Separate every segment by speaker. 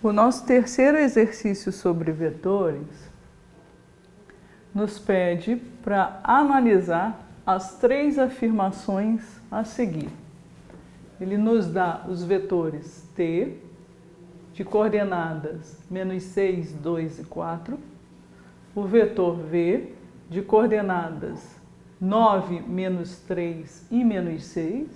Speaker 1: O nosso terceiro exercício sobre vetores nos pede para analisar as três afirmações a seguir. Ele nos dá os vetores t, de coordenadas -6, 2 e 4, o vetor v, de coordenadas 9, -3 e -6,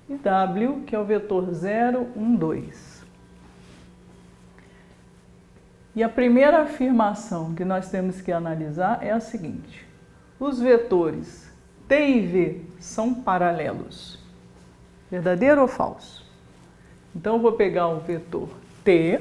Speaker 1: e w, que é o vetor 0, 1, 2. E a primeira afirmação que nós temos que analisar é a seguinte: os vetores t e v são paralelos. Verdadeiro ou falso? Então eu vou pegar o vetor t,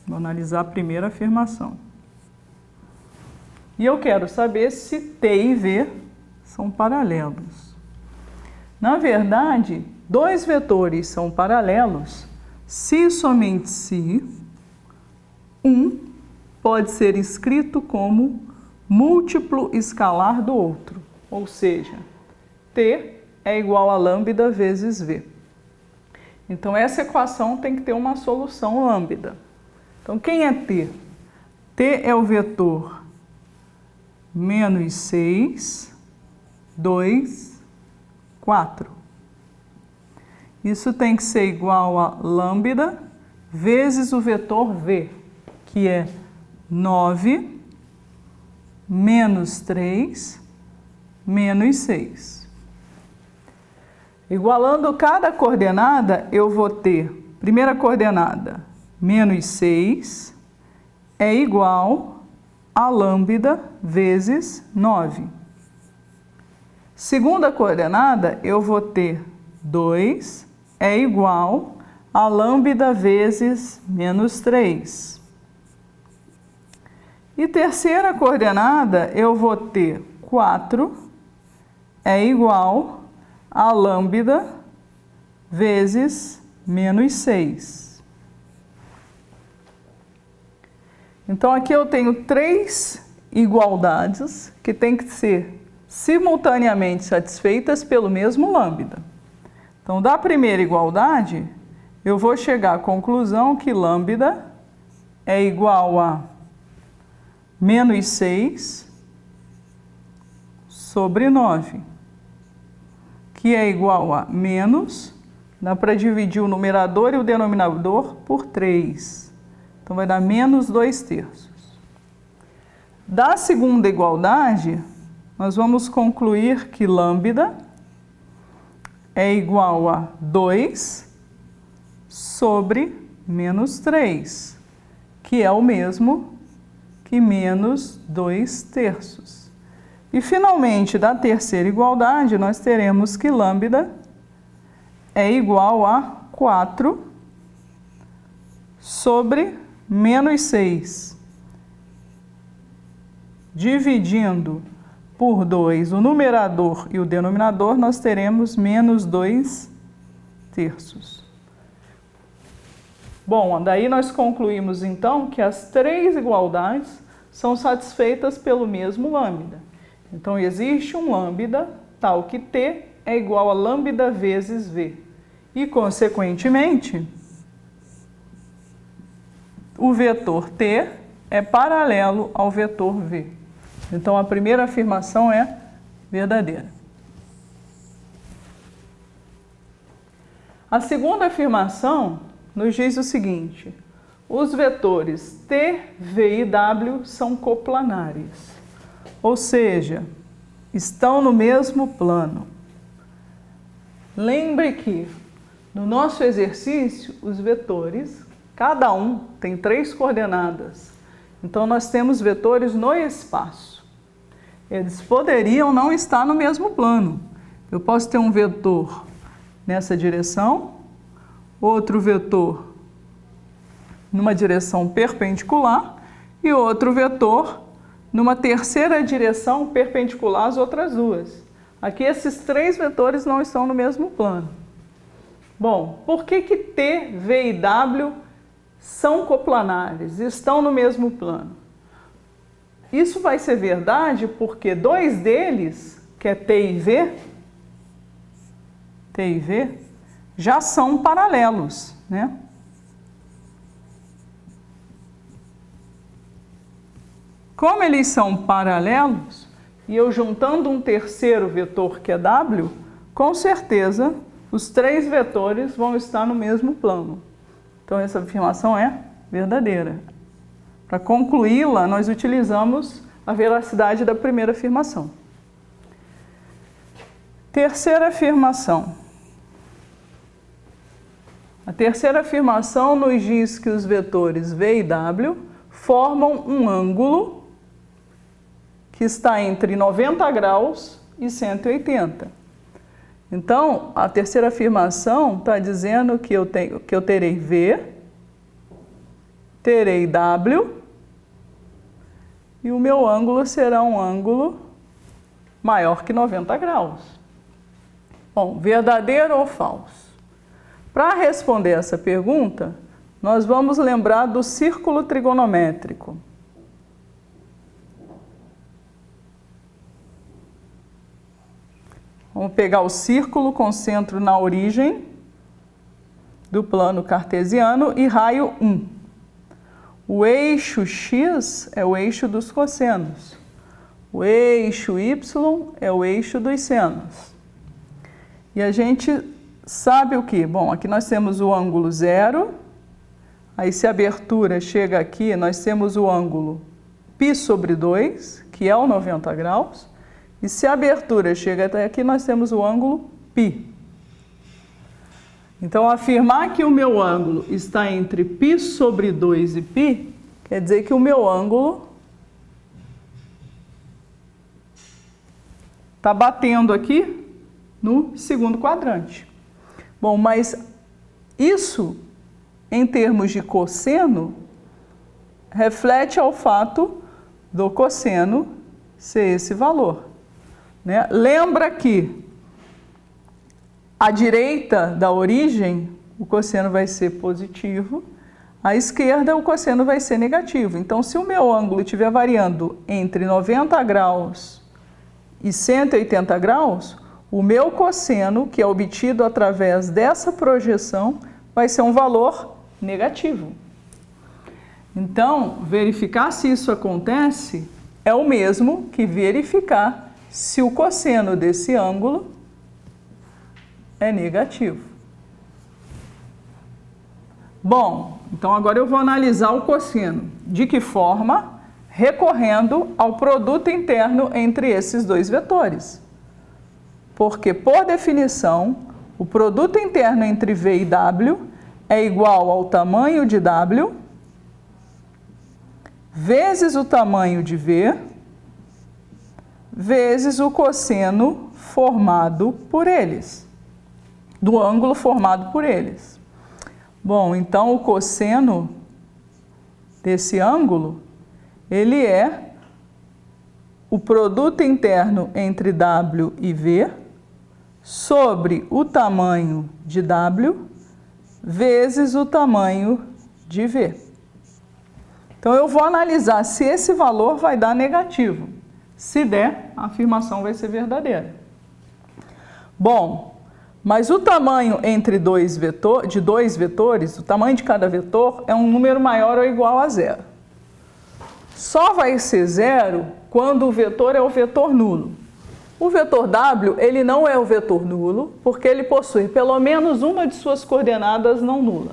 Speaker 1: vou analisar a primeira afirmação. E eu quero saber se t e v são paralelos. Na verdade, dois vetores são paralelos se e somente se um pode ser escrito como múltiplo escalar do outro, ou seja, t é igual a lambda vezes v. Então essa equação tem que ter uma solução lambda. Então quem é t? t é o vetor -6, 2, 4. Isso tem que ser igual a lambda vezes o vetor v, que é 9, -3, -6. Igualando cada coordenada, eu vou ter, primeira coordenada, -6 é igual a lambda vezes 9. Segunda coordenada, eu vou ter 2 é igual a lambda vezes -3. E terceira coordenada, eu vou ter 4 é igual a lambda vezes -6. Então aqui eu tenho três igualdades que têm que ser simultaneamente satisfeitas pelo mesmo lambda. Então, da primeira igualdade, eu vou chegar à conclusão que lambda é igual a -6 sobre 9, que é igual a menos, dá para dividir o numerador e o denominador por 3. Então, vai dar -2/3. Da segunda igualdade, nós vamos concluir que lambda é igual a 2 sobre -3, que é o mesmo que -2/3. E, finalmente, da terceira igualdade, nós teremos que lambda é igual a 4 sobre -6. Dividindo por 2 o numerador e o denominador, nós teremos -2/3. Bom, daí nós concluímos então que as três igualdades são satisfeitas pelo mesmo lambda. Então existe um lambda tal que t é igual a lambda vezes v. E, consequentemente, o vetor t é paralelo ao vetor v. Então, a primeira afirmação é verdadeira. A segunda afirmação nos diz o seguinte: os vetores t, v e w são coplanares, ou seja, estão no mesmo plano. Lembre que, no nosso exercício, os vetores, cada um tem 3 coordenadas. Então, nós temos vetores no espaço. Eles poderiam não estar no mesmo plano. Eu posso ter um vetor nessa direção, outro vetor numa direção perpendicular e outro vetor numa terceira direção perpendicular às outras duas. Aqui esses 3 vetores não estão no mesmo plano. Bom, por que T, V e W são coplanares, estão no mesmo plano? Isso vai ser verdade porque 2 deles, que é T e V, já são paralelos. né? Como eles são paralelos, e eu juntando um terceiro vetor que é W, com certeza os três vetores vão estar no mesmo plano. Então essa afirmação é verdadeira. Para concluí-la, nós utilizamos a veracidade da primeira afirmação. Terceira afirmação. A terceira afirmação nos diz que os vetores V e W formam um ângulo que está entre 90 graus e 180. Então, a terceira afirmação está dizendo que eu terei V, terei W, e o meu ângulo será um ângulo maior que 90 graus. Bom, verdadeiro ou falso? Para responder essa pergunta, nós vamos lembrar do círculo trigonométrico. Vamos pegar o círculo com centro na origem do plano cartesiano e raio 1. O eixo x é o eixo dos cossenos. O eixo y é o eixo dos senos. E a gente sabe o que? Bom, aqui nós temos o ângulo 0. Aí se a abertura chega aqui, nós temos o ângulo π sobre 2, que é o 90 graus. E se a abertura chega até aqui, nós temos o ângulo π. Então, afirmar que o meu ângulo está entre π sobre 2 e π, quer dizer que o meu ângulo está batendo aqui no segundo quadrante. Bom, mas isso, em termos de cosseno, reflete ao fato do cosseno ser esse valor. Né? Lembra que à direita da origem o cosseno vai ser positivo, à esquerda o cosseno vai ser negativo. Então, se o meu ângulo estiver variando entre 90 graus e 180 graus, o meu cosseno, que é obtido através dessa projeção, vai ser um valor negativo. Então, verificar se isso acontece é o mesmo que verificar se o cosseno desse ângulo é negativo. Bom, então agora eu vou analisar o cosseno. De que forma? Recorrendo ao produto interno entre esses dois vetores. Porque, por definição, o produto interno entre V e W é igual ao tamanho de W vezes o tamanho de V vezes o cosseno formado por eles, do ângulo formado por eles. Bom, então o cosseno desse ângulo, ele é o produto interno entre W e V sobre o tamanho de W vezes o tamanho de V. Então eu vou analisar se esse valor vai dar negativo. Se der, a afirmação vai ser verdadeira. Bom, mas o tamanho entre dois vetores, o tamanho de cada vetor é um número maior ou igual a 0. Só vai ser 0 quando o vetor é o vetor nulo. O vetor W, ele não é o vetor nulo, porque ele possui pelo menos uma de suas coordenadas não nula.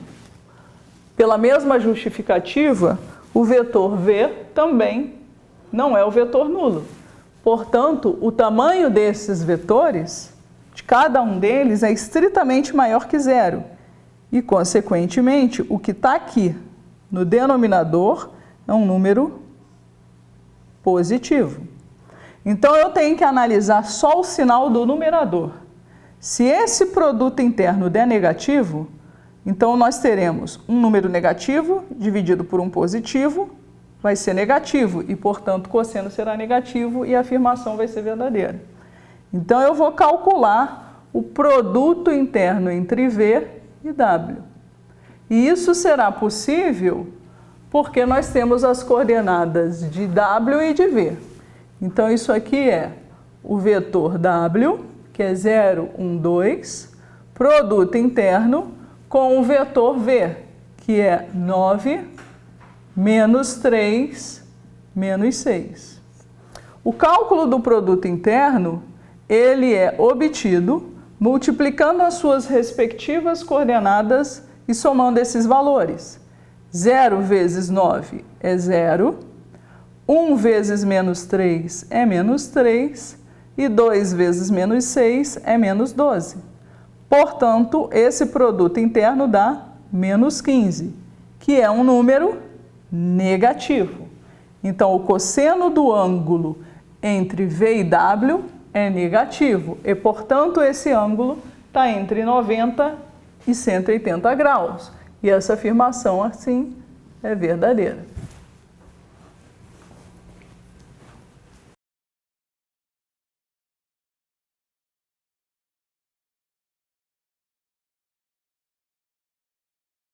Speaker 1: Pela mesma justificativa, o vetor V também não é o vetor nulo. Portanto, o tamanho desses vetores, de cada um deles, é estritamente maior que 0. E, consequentemente, o que está aqui no denominador é um número positivo. Então, eu tenho que analisar só o sinal do numerador. Se esse produto interno der negativo, então nós teremos um número negativo dividido por um positivo, vai ser negativo e, portanto, o cosseno será negativo e a afirmação vai ser verdadeira. Então, eu vou calcular o produto interno entre V e W. E isso será possível porque nós temos as coordenadas de W e de V. Então, isso aqui é o vetor W, que é 0, 1, 2, produto interno com o vetor V, que é 9 menos 3 menos 6. O cálculo do produto interno, ele é obtido multiplicando as suas respectivas coordenadas e somando esses valores. 0 vezes 9 é 0, 1 vezes menos 3 é menos 3 e 2 vezes menos 6 é menos 12. Portanto, esse produto interno dá menos 15, que é um número negativo. Então, o cosseno do ângulo entre V e W é negativo e, portanto, esse ângulo está entre 90 e 180 graus. E essa afirmação, assim, é verdadeira.